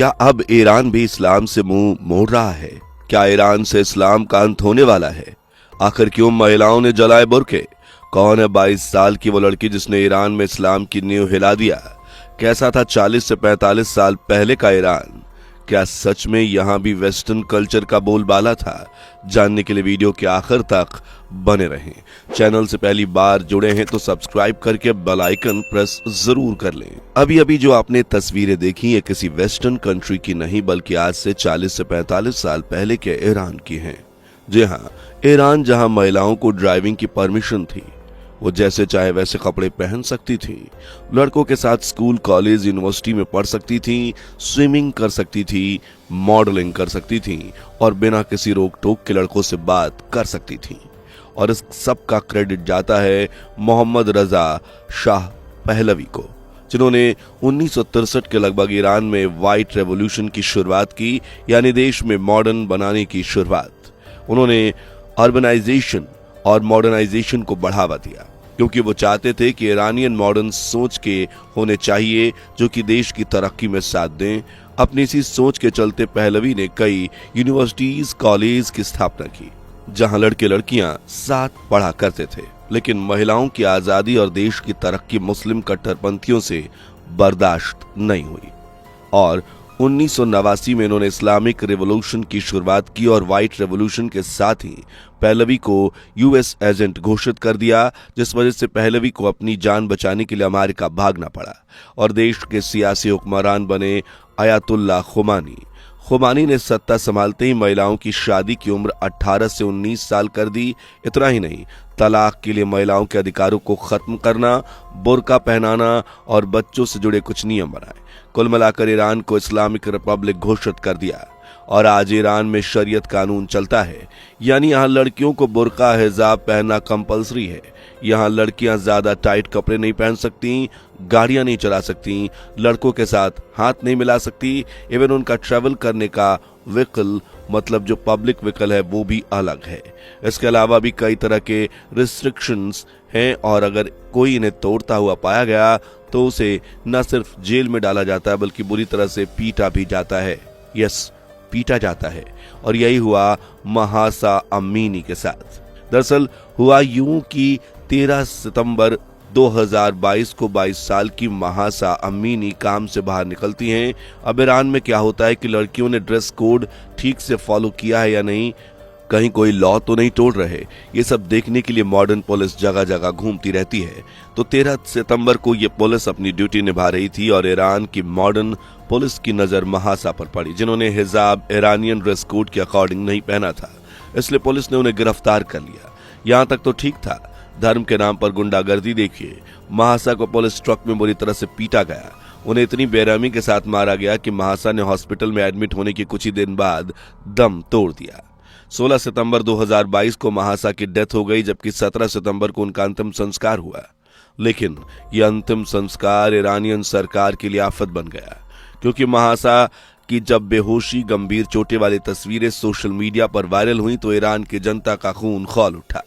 क्या अब ईरान भी इस्लाम से मुंह मोड़ रहा है? क्या ईरान से इस्लाम का अंत होने वाला है? आखिर क्यों महिलाओं ने जलाए बुर्के? कौन है 22 साल की वो लड़की जिसने ईरान में इस्लाम की नींव हिला दिया? कैसा था 40 से 45 साल पहले का ईरान? क्या सच में यहां भी वेस्टर्न कल्चर का बोलबाला था? जानने के लिए वीडियो के आखिर तक बने रहें। चैनल से पहली बार जुड़े हैं तो सब्सक्राइब करके बेल आइकन प्रेस जरूर कर लें। अभी अभी जो आपने तस्वीरें देखी है किसी वेस्टर्न कंट्री की नहीं बल्कि आज से 40 से 45 साल पहले के ईरान की हैं। जी हाँ, ईरान जहां महिलाओं को ड्राइविंग की परमिशन थी, वो जैसे चाहे वैसे कपड़े पहन सकती थी, लड़कों के साथ स्कूल कॉलेज यूनिवर्सिटी में पढ़ सकती थी, स्विमिंग कर सकती थी, मॉडलिंग कर सकती थी और बिना किसी रोक टोक के लड़कों से बात कर सकती थी। और इस सब का क्रेडिट जाता है मोहम्मद रजा शाह पहलवी को, जिन्होंने 1963 के लगभग ईरान में व्हाइट रेवोल्यूशन की शुरुआत की, यानी देश में मॉडर्न बनाने की शुरुआत। उन्होंने अर्बनाइजेशन और मॉडर्नाइजेशन को बढ़ावा दिया क्योंकि वो चाहते थे कि ईरानियन मॉडर्न सोच के होने चाहिए जो कि देश की तरक्की में साथ दें। अपनी इसी सोच के चलते पहलवी ने कई यूनिवर्सिटीज कॉलेज की स्थापना की जहां लड़के लड़कियां साथ पढ़ा करते थे, लेकिन महिलाओं की आजादी और देश की तरक्की मुस्लिम कट्टरपंथियों से बर्दाश्त नहीं हुई और 1989 में इन्होंने इस्लामिक रिवॉल्यूशन की शुरुआत की और व्हाइट रेवोल्यूशन के साथ ही पहलवी को यूएस एजेंट घोषित कर दिया, जिस वजह से पहलवी को अपनी जान बचाने के लिए अमेरिका भागना पड़ा और देश के सियासी हुक्मरान बने अयातुल्ला खुमानी। खुमानी ने सत्ता संभालते ही महिलाओं की शादी की उम्र 18 से 19 साल कर दी। इतना ही नहीं, तलाक के लिए महिलाओं के अधिकारों को खत्म करना, बुर्का पहनाना और बच्चों से जुड़े कुछ नियम बनाए। कुल मिलाकर ईरान को इस्लामिक रिपब्लिक घोषित कर दिया और आज ईरान में शरीयत कानून चलता है, यानी यहाँ लड़कियों को बुर्का हिजाब पहनना कंपलसरी है। यहाँ लड़कियां ज्यादा टाइट कपड़े नहीं पहन सकती, गाड़ियां नहीं चला सकती, लड़कों के साथ हाथ नहीं मिला सकती, इवन उनका ट्रैवल करने का व्हीकल मतलब जो पब्लिक व्हीकल है वो भी अलग है। इसके अलावा भी कई तरह के रिस्ट्रिक्शंस हैं और अगर कोई इन्हें तोड़ता हुआ पाया गया तो उसे न सिर्फ जेल में डाला जाता है बल्कि बुरी तरह से पीटा भी जाता है। यस, पीटा जाता है। और यही हुआ महासा अमीनी के साथ। दरअसल हुआ यूं कि 13 सितंबर 2022 को 22 साल की महासा अमीनी काम से बाहर निकलती हैं। अब ईरान में क्या होता है कि लड़कियों ने ड्रेस कोड ठीक से फॉलो किया है या नहीं, कहीं कोई लॉ तो नहीं तोड़ रहे, ये सब देखने के लिए मॉडर्न पुलिस जगह जगह घूमती रहती है। तो 13 सितंबर को ये पुलिस अपनी ड्यूटी निभा रही थी और ईरान की मॉडर्न पुलिस की नजर महासा पर पड़ी, जिन्होंने हिजाब ईरानियन ड्रेस कोड के अकॉर्डिंग नहीं पहना था, इसलिए पुलिस ने उन्हें गिरफ्तार कर लिया। यहां तक तो ठीक था, धर्म के नाम पर गुंडागर्दी देखिए। महासा को पुलिस ट्रक में बुरी तरह से पीटा गया, उन्हें इतनी बेरहमी के साथ मारा गया कि महासा ने हॉस्पिटल में एडमिट होने के कुछ ही दिन बाद दम तोड़ दिया। 16 सितंबर 2022 को महासा की डेथ हो गई, जबकि 17 सितंबर को उनका अंतिम संस्कार हुआ। लेकिन यह अंतिम संस्कार ईरानियन सरकार के लिए आफत बन गया, क्योंकि महासा की जब बेहोशी गंभीर चोटें वाली तस्वीरें सोशल मीडिया पर वायरल हुई तो ईरान की जनता का खून खौल उठा।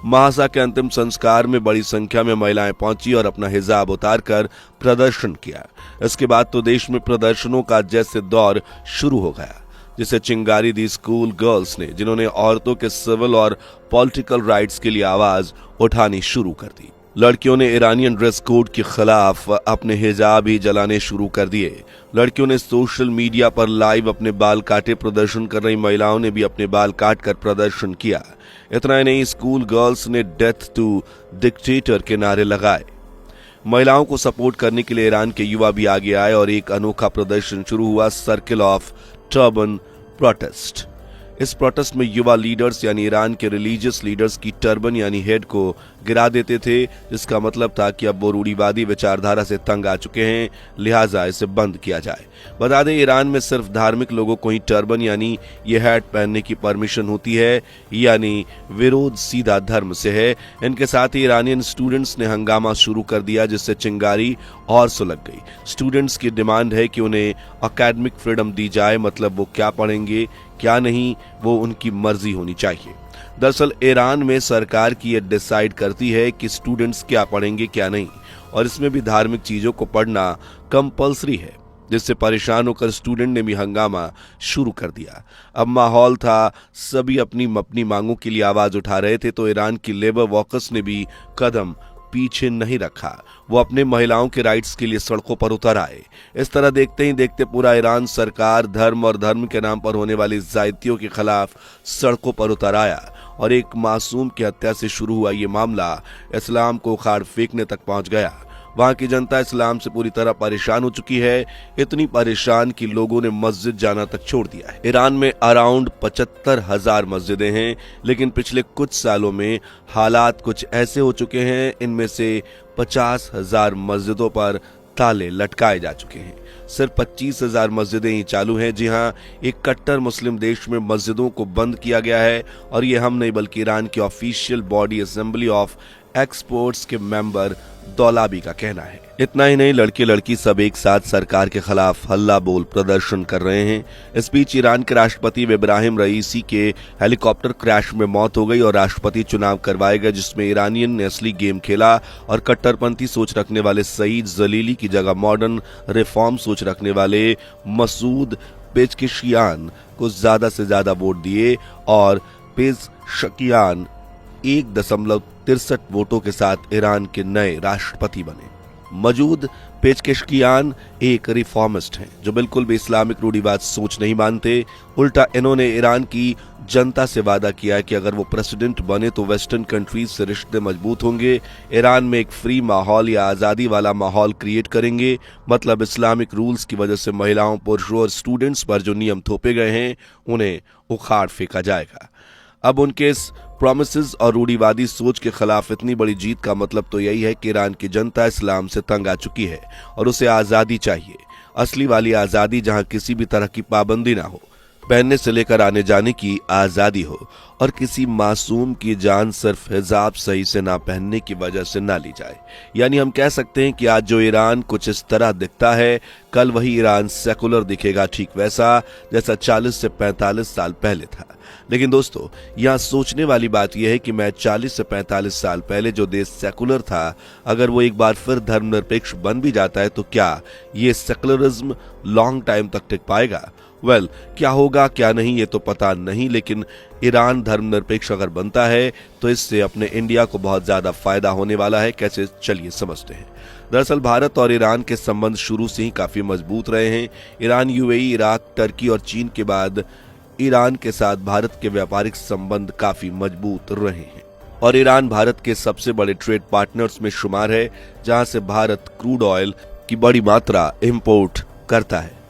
महासा के अंतिम संस्कार में बड़ी संख्या में महिलाएं पहुंची और अपना हिजाब उतारकर प्रदर्शन किया। इसके बाद तो देश में प्रदर्शनों का जैसे दौर शुरू हो गया, जिसे चिंगारी दी स्कूल गर्ल्स ने, जिन्होंने औरतों के सिविल और पॉलिटिकल राइट्स के लिए आवाज उठानी शुरू कर दी। लड़कियों ने ईरानियन ड्रेस कोड के खिलाफ अपने हिजाब ही जलाने शुरू कर दिए। लड़कियों ने सोशल मीडिया पर लाइव अपने बाल काटे, प्रदर्शन कर रही महिलाओं ने भी अपने बाल काट कर प्रदर्शन किया। इतना ही नहीं, स्कूल गर्ल्स ने डेथ टू डिक्टेटर के नारे लगाए। महिलाओं को सपोर्ट करने के लिए ईरान के युवा भी आगे आए और एक अनोखा प्रदर्शन शुरू हुआ, सर्किल ऑफ टर्बन प्रोटेस्ट। इस प्रोटेस्ट में युवा लीडर्स यानी ईरान के रिलीजियस लीडर्स की टर्बन यानी हेड को गिरा देते थे, जिसका मतलब था कि अब वो रूढ़िवादी विचारधारा से तंग आ चुके हैं, लिहाजा इसे बंद किया जाए। बता दें, ईरान में सिर्फ धार्मिक लोगों को ही टर्बन यानी ये हैट पहनने की परमिशन होती है, यानी विरोध सीधा धर्म से है। इनके साथ ही ईरानियन स्टूडेंट्स ने हंगामा शुरू कर दिया, जिससे चिंगारी और सुलग गई। स्टूडेंट्स की डिमांड है कि उन्हें एकेडमिक फ्रीडम दी जाए, मतलब वो क्या पढ़ेंगे क्या नहीं वो उनकी मर्जी होनी चाहिए। दरअसल ईरान में सरकार की ये डिसाइड करती है कि स्टूडेंट्स क्या पढ़ेंगे क्या नहीं, और इसमें भी धार्मिक चीजों को पढ़ना कंपलसरी है। जिससे परेशान होकर स्टूडेंट ने भी हंगामा शुरू कर दिया। अब माहौल था, सभी अपनी अपनी मांगों के लिए आवाज उठा रहे थे, तो ईरान की लेबर वर्कर्स ने भी कदम पीछे नहीं रखा। वो अपने महिलाओं के राइट्स के लिए सड़कों पर उतर आए। इस तरह देखते ही देखते पूरा ईरान सरकार धर्म और धर्म के नाम पर होने वाली ज्यादतियों के खिलाफ सड़कों पर उतर आया और एक मासूम की हत्या से शुरू हुआ ये मामला इस्लाम को उखाड़ फेंकने तक पहुंच गया। वहां की जनता इस्लाम से पूरी तरह परेशान हो चुकी है, इतनी परेशान कि लोगों ने मस्जिद जाना तक छोड़ दिया है। ईरान में अराउंड 75,000 मस्जिदें हैं, लेकिन पिछले कुछ सालों में हालात कुछ ऐसे हो चुके हैं, इनमें से 50,000 मस्जिदों पर ताले लटकाए जा चुके हैं। सिर्फ 25,000 मस्जिदें ही चालू हैं। जी हाँ, एक कट्टर मुस्लिम देश में मस्जिदों को बंद किया गया है और ये हम नहीं बल्कि ईरान की official body assembly of experts के मेंबर दौलाबी का कहना है। इतना ही नहीं, लड़के लड़की सब एक साथ सरकार के खिलाफ हल्ला बोल प्रदर्शन कर रहे हैं। इस बीच ईरान के राष्ट्रपति इब्राहिम रईसी के हेलीकॉप्टर क्रैश में मौत हो गई और राष्ट्रपति चुनाव करवाए गए, जिसमें ईरानियन ने असली गेम खेला और कट्टरपंथी सोच रखने वाले सईद जलीली की जगह मॉडर्न रिफॉर्म सोच रखने वाले मसूद पेजकिशियान को ज्यादा से ज्यादा वोट दिए और पेजकिशियान 1.63 वोटों के साथ ईरान के नए राष्ट्रपति बने। मसूद पेजकिशियान एक रिफॉर्मिस्ट हैं जो बिल्कुल भी इस्लामिक रूढ़िवाद सोच नहीं मानते। उल्टा इन्होंने ईरान की जनता से वादा किया है कि अगर वो प्रेसिडेंट बने तो वेस्टर्न कंट्रीज से रिश्ते मजबूत होंगे, ईरान में एक फ्री माहौल या आज़ादी वाला माहौल क्रिएट करेंगे। मतलब इस्लामिक रूल्स की वजह से महिलाओं, पुरुषों और स्टूडेंट्स पर जो नियम थोपे गए हैं उन्हें उखाड़ फेंका जाएगा। अब उनके इस प्रॉमिसेस और रूढ़िवादी सोच के खिलाफ इतनी बड़ी जीत का मतलब तो यही है कि ईरान की जनता इस्लाम से तंग आ चुकी है और उसे आज़ादी चाहिए, असली वाली आज़ादी जहां किसी भी तरह की पाबंदी ना हो, पहनने से लेकर आने जाने की आज़ादी हो और किसी मासूम की जान सिर्फ हिजाब सही से ना पहनने की वजह से ना ली जाए। यानी हम कह सकते हैं कि आज जो ईरान कुछ इस तरह दिखता है, कल वही ईरान सेकुलर दिखेगा, ठीक वैसा जैसा 40 से 45 साल पहले था। लेकिन दोस्तों, यहाँ सोचने वाली बात यह है कि मैं 40 से 45 साल पहले जो देश सेकुलर था, अगर वो एक बार फिर धर्मनिरपेक्ष बन भी जाता है तो क्या ये सेकुलरिज्म लॉन्ग टाइम तक टिक पाएगा? वेल, क्या होगा क्या नहीं ये तो पता नहीं, लेकिन ईरान धर्मनिरपेक्ष अगर बनता है तो इससे अपने इंडिया को बहुत ज्यादा फायदा होने वाला है। कैसे, चलिए समझते हैं। दरअसल भारत और ईरान के संबंध शुरू से ही काफी मजबूत रहे हैं। ईरान, यूएई, इराक, टर्की और चीन के बाद ईरान के साथ भारत के व्यापारिक संबंध काफी मजबूत रहे हैं और ईरान भारत के सबसे बड़े ट्रेड पार्टनर्स में शुमार है, जहां से भारत क्रूड ऑयल की बड़ी मात्रा इंपोर्ट करता है।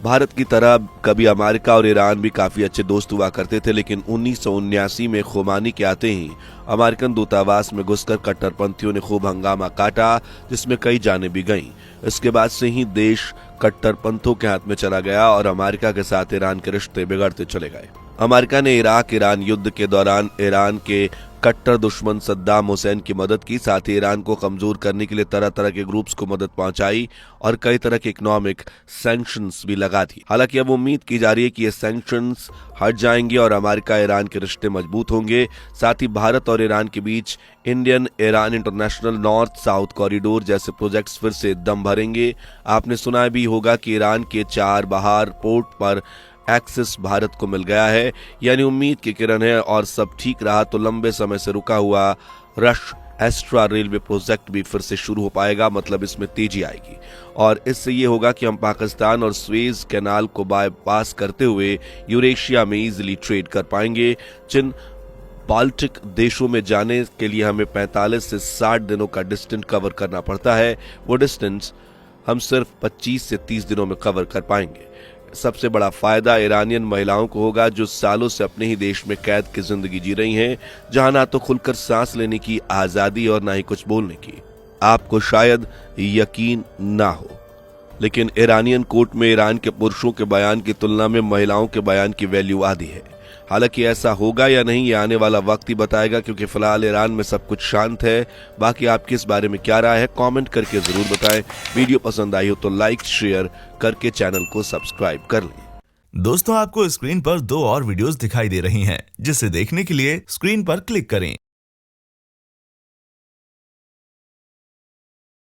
भारत की तरह कभी अमेरिका और ईरान भी काफी अच्छे दोस्त हुआ करते थे, लेकिन 1979 में खुमानी के आते ही अमेरिकन दूतावास में घुसकर कट्टरपंथियों ने खूब हंगामा काटा, जिसमें कई जानें भी गईं। इसके बाद से ही देश कट्टरपंथों के हाथ में चला गया और अमेरिका के साथ ईरान के रिश्ते बिगड़ते चले गए। अमेरिका ने इराक ईरान युद्ध के दौरान ईरान के कट्टर दुश्मन सद्दाम हुसैन की मदद की, साथ ही ईरान को कमजोर करने के लिए तरह तरह के ग्रुप्स को मदद पहुंचाई और कई तरह के इकोनॉमिक सैंक्शंस भी लगा दी। हालांकि अब उम्मीद की जा रही है कि ये सैंक्शंस हट जाएंगे और अमेरिका ईरान के रिश्ते मजबूत होंगे। साथ ही भारत और ईरान के बीच Indian Iran international north south corridor जैसे प्रोजेक्ट्स फिर से दम भरेंगे। आपने सुना भी होगा कि ईरान के 4 बाहर पोर्ट पर एक्सेस भारत को मिल गया है, यानी उम्मीद की किरण है। और सब ठीक रहा तो लंबे समय से रुका हुआ रश एस्ट्रा रेलवे प्रोजेक्ट भी फिर से शुरू हो पाएगा। मतलब इसमें तेजी आएगी और इससे ये होगा कि हम पाकिस्तान और स्वेज कैनाल को बाईपास करते हुए यूरेशिया में इजीली ट्रेड कर पाएंगे। जिन बाल्टिक देशों में जाने के लिए हमें 45 से 60 दिनों का डिस्टेंस कवर करना पड़ता है, वो डिस्टेंस हम सिर्फ 25 से 30 दिनों में कवर कर पाएंगे। सबसे बड़ा फायदा ईरानियन महिलाओं को होगा जो सालों से अपने ही देश में कैद की जिंदगी जी रही हैं, जहां ना तो खुलकर सांस लेने की आजादी और ना ही कुछ बोलने की। आपको शायद यकीन ना हो, लेकिन ईरानियन कोर्ट में ईरान के पुरुषों के बयान की तुलना में महिलाओं के बयान की वैल्यू आधी है। हालांकि ऐसा होगा या नहीं ये आने वाला वक्त ही बताएगा, क्योंकि फिलहाल ईरान में सब कुछ शांत है। बाकी आपकी इस बारे में क्या राय है कमेंट करके जरूर बताएं। वीडियो पसंद आई हो तो लाइक शेयर करके चैनल को सब्सक्राइब कर लें। दोस्तों, आपको स्क्रीन पर 2 और वीडियोस दिखाई दे रही हैं, जिसे देखने के लिए स्क्रीन पर क्लिक करें।